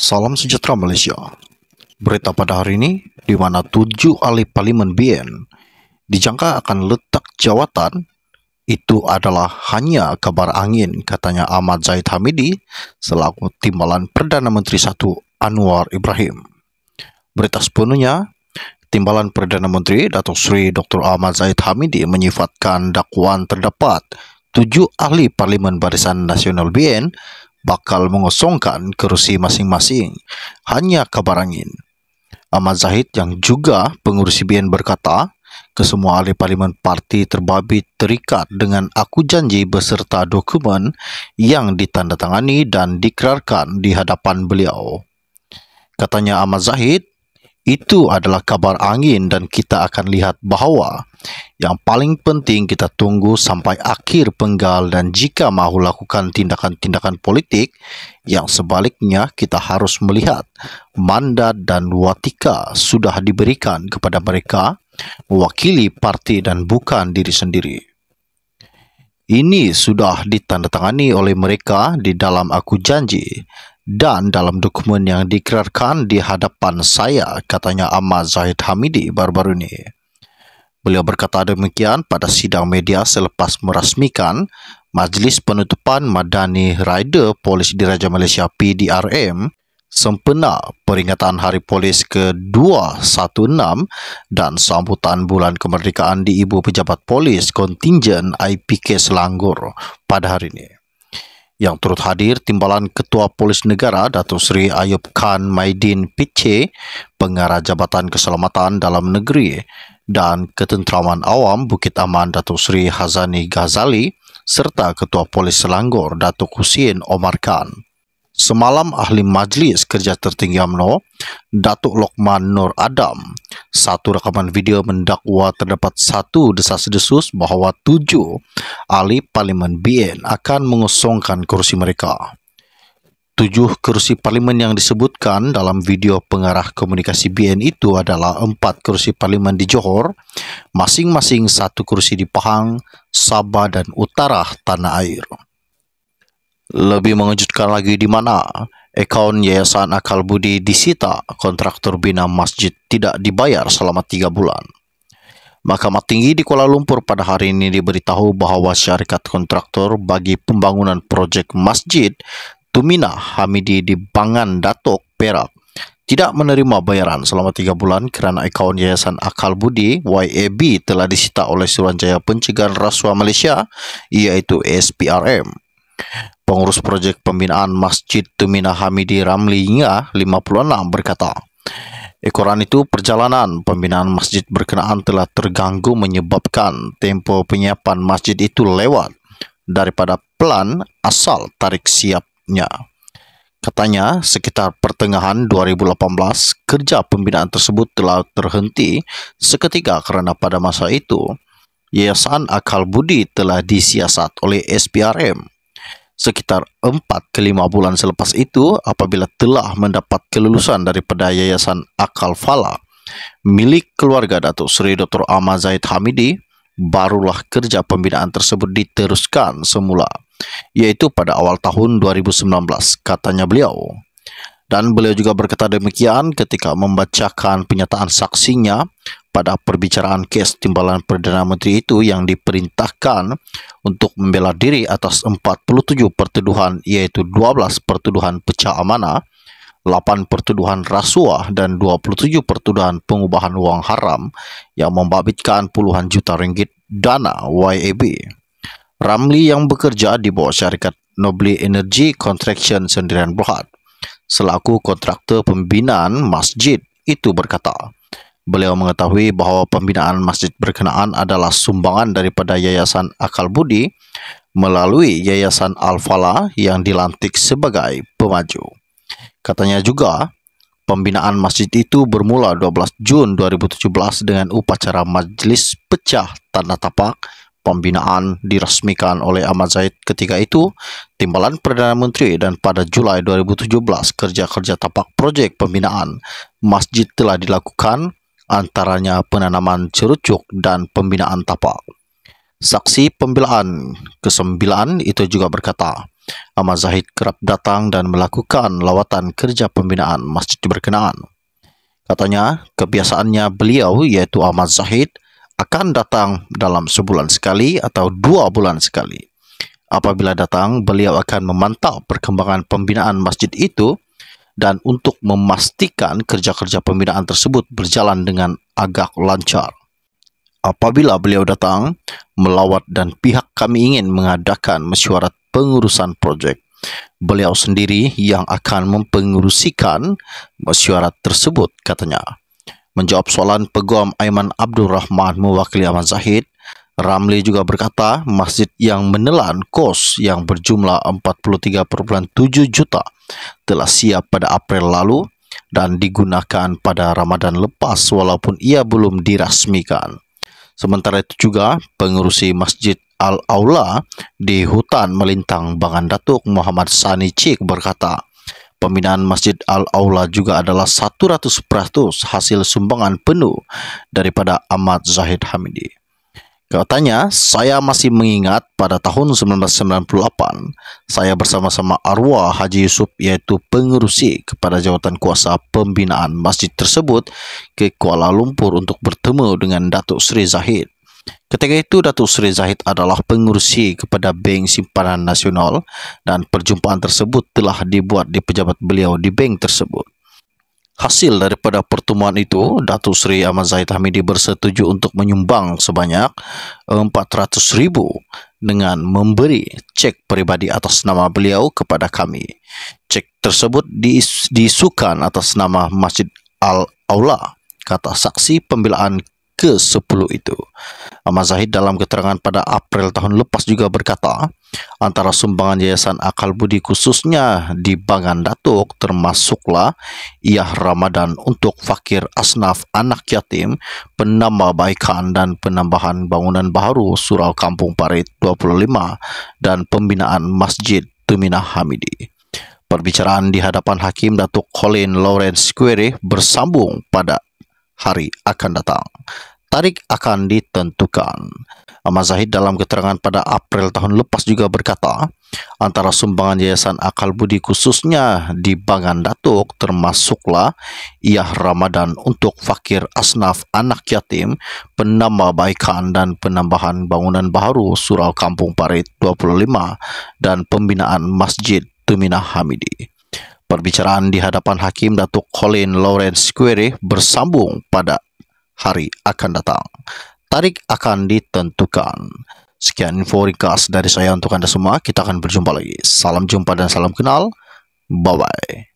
Salam sejahtera Malaysia. Berita pada hari ini, di mana 7 ahli Parlimen BN dijangka akan letak jawatan, itu adalah hanya kabar angin, katanya Ahmad Zahid Hamidi selaku Timbalan Perdana Menteri 1 Anwar Ibrahim. Berita sepenuhnya, Timbalan Perdana Menteri Datuk Seri Dr. Ahmad Zahid Hamidi menyifatkan dakwaan terdapat 7 ahli Parlimen Barisan Nasional BN bakal mengosongkan kerusi masing-masing. Hanya kabar angin. Ahmad Zahid yang juga pengurusi BN berkata, kesemua ahli Parlimen parti terbabit terikat dengan aku janji beserta dokumen yang ditandatangani dan diikrarkan di hadapan beliau. Katanya Ahmad Zahid, itu adalah kabar angin dan kita akan lihat bahawa yang paling penting kita tunggu sampai akhir penggal, dan jika mahu lakukan tindakan-tindakan politik yang sebaliknya kita harus melihat mandat dan watika sudah diberikan kepada mereka mewakili parti dan bukan diri sendiri. Ini sudah ditandatangani oleh mereka di dalam aku janji dan dalam dokumen yang diikrarkan di hadapan saya, katanya Ahmad Zahid Hamidi baru-baru ini. Beliau berkata demikian pada sidang media selepas merasmikan Majlis Penutupan Madani Rider Polis Diraja Malaysia PDRM sempena peringatan Hari Polis ke-216 dan sambutan Bulan Kemerdekaan di Ibu Pejabat Polis Kontingen IPK Selangor pada hari ini. Yang turut hadir Timbalan Ketua Polis Negara Datuk Seri Ayub Khan Maidin Piche, Pengarah Jabatan Keselamatan Dalam Negeri dan Ketenteraman Awam Bukit Aman Datuk Seri Hazani Ghazali serta Ketua Polis Selangor Datuk Husin Omar Khan. Semalam Ahli Majlis Kerja Tertinggi UMNO Datuk Lokman Nur Adam, satu rakaman video mendakwa terdapat satu desas-desus bahawa 7 ahli Parlimen BN akan mengosongkan kerusi mereka. 7 kerusi Parlimen yang disebutkan dalam video pengarah komunikasi BN itu adalah 4 kerusi Parlimen di Johor, masing-masing 1 kerusi di Pahang, Sabah dan Utara Tanah Air. Lebih mengejutkan lagi di mana akaun Yayasan Akal Budi disita, kontraktor bina masjid tidak dibayar selama 3 bulan. Mahkamah Tinggi di Kuala Lumpur pada hari ini diberitahu bahawa syarikat kontraktor bagi pembangunan projek masjid Tumina Hamidi di Bangan Datuk, Perak tidak menerima bayaran selama 3 bulan kerana akaun Yayasan Akal Budi YAB telah disita oleh Suruhanjaya Pencegahan Rasuah Malaysia iaitu SPRM. Pengurus projek pembinaan Masjid Tumina Hamidi Ramli Inga 56 berkata, ekoran itu perjalanan pembinaan masjid berkenaan telah terganggu menyebabkan tempoh penyiapan masjid itu lewat daripada plan asal tarik siapnya. Katanya sekitar pertengahan 2018 kerja pembinaan tersebut telah terhenti seketika kerana pada masa itu Yayasan Akal Budi telah disiasat oleh SPRM. Sekitar 4 ke 5 bulan selepas itu, apabila telah mendapat kelulusan daripada Yayasan Akal Fala milik keluarga Datuk Seri Dr. Ahmad Zahid Hamidi, barulah kerja pembinaan tersebut diteruskan semula, iaitu pada awal tahun 2019, katanya beliau. Dan beliau juga berkata demikian ketika membacakan penyataan saksinya pada perbicaraan kes Timbalan Perdana Menteri itu yang diperintahkan untuk membela diri atas 47 pertuduhan, iaitu 12 pertuduhan pecah amanah, 8 pertuduhan rasuah dan 27 pertuduhan pengubahan wang haram yang membabitkan puluhan juta ringgit dana YAB. Ramli yang bekerja di bawah syarikat Nobly Energy Contraction Sendirian Berhad selaku kontraktor pembinaan masjid itu berkata, beliau mengetahui bahawa pembinaan masjid berkenaan adalah sumbangan daripada Yayasan Akal Budi melalui Yayasan Al-Falah yang dilantik sebagai pemaju. Katanya juga, pembinaan masjid itu bermula 12 Jun 2017 dengan upacara majlis pecah tanda tapak. Pembinaan dirasmikan oleh Ahmad Zahid ketika itu Timbalan Perdana Menteri, dan pada Julai 2017 kerja-kerja tapak projek pembinaan masjid telah dilakukan, antaranya penanaman cerucuk dan pembinaan tapak. Saksi pembelaan ke-9 itu juga berkata, Ahmad Zahid kerap datang dan melakukan lawatan kerja pembinaan masjid berkenaan. Katanya, kebiasaannya beliau yaitu Ahmad Zahid akan datang dalam sebulan sekali atau 2 bulan sekali. Apabila datang, beliau akan memantau perkembangan pembinaan masjid itu dan untuk memastikan kerja-kerja pembinaan tersebut berjalan dengan agak lancar. Apabila beliau datang, melawat dan pihak kami ingin mengadakan mesyuarat pengurusan projek, beliau sendiri yang akan mempengurusikan mesyuarat tersebut, katanya. Menjawab soalan Peguam Aiman Abdul Rahman mewakili Ahmad Zahid, Ramli juga berkata masjid yang menelan kos yang berjumlah 43.7 juta telah siap pada April lalu dan digunakan pada Ramadan lepas walaupun ia belum dirasmikan. Sementara itu juga, pengurusi Masjid Al-Aula di Hutan Melintang Bangan Datuk Muhammad Sani Cik berkata, pembinaan Masjid Al-Aula juga adalah 100% hasil sumbangan penuh daripada Ahmad Zahid Hamidi. Katanya, saya masih mengingat pada tahun 1998, saya bersama-sama arwah Haji Yusuf yaitu pengerusi kepada jawatan kuasa pembinaan masjid tersebut ke Kuala Lumpur untuk bertemu dengan Datuk Seri Zahid. Ketika itu Datuk Seri Zahid adalah pengerusi kepada Bank Simpanan Nasional dan perjumpaan tersebut telah dibuat di pejabat beliau di bank tersebut. Hasil daripada pertemuan itu, Datuk Seri Ahmad Zahid Hamidi bersetuju untuk menyumbang sebanyak 400,000 dengan memberi cek peribadi atas nama beliau kepada kami. Cek tersebut diisukan atas nama Masjid Al-Aula, kata saksi pembelaan ke-10 itu. Ahmad Zahid dalam keterangan pada April tahun lepas juga berkata, antara sumbangan Yayasan Akal Budi khususnya di Bangan Datuk termasuklah Iyah Ramadan untuk fakir asnaf anak yatim, penambahbaikan dan penambahan bangunan baru Surau Kampung Parit 25 dan pembinaan Masjid Tuminah Hamidi. Perbicaraan di hadapan Hakim Datuk Colin Lawrence Query bersambung pada hari akan datang. Tarikh akan ditentukan. Ahmad Zahid dalam keterangan pada April tahun lepas juga berkata, antara sumbangan Yayasan Akal Budi khususnya di Bangan Datuk termasuklah Iyah Ramadan untuk fakir asnaf anak yatim, penambahbaikan dan penambahan bangunan baru Surau Kampung Parit 25 dan pembinaan Masjid Tuminah Hamidi. Perbicaraan di hadapan Hakim Datuk Colin Lawrence Query bersambung pada hari akan datang. Tarikh akan ditentukan. Sekian info ringkas dari saya untuk Anda semua. Kita akan berjumpa lagi. Salam jumpa dan salam kenal. Bye-bye.